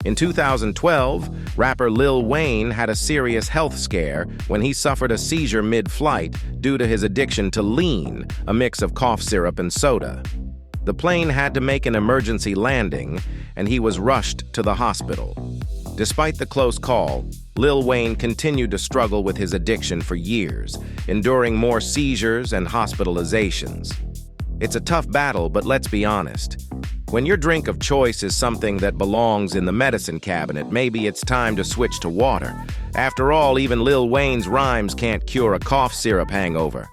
In 2012, rapper Lil Wayne had a serious health scare when he suffered a seizure mid-flight due to his addiction to lean, a mix of cough syrup and soda. The plane had to make an emergency landing, and he was rushed to the hospital. Despite the close call, Lil Wayne continued to struggle with his addiction for years, enduring more seizures and hospitalizations. It's a tough battle, but let's be honest. When your drink of choice is something that belongs in the medicine cabinet, maybe it's time to switch to water. After all, even Lil Wayne's rhymes can't cure a cough syrup hangover.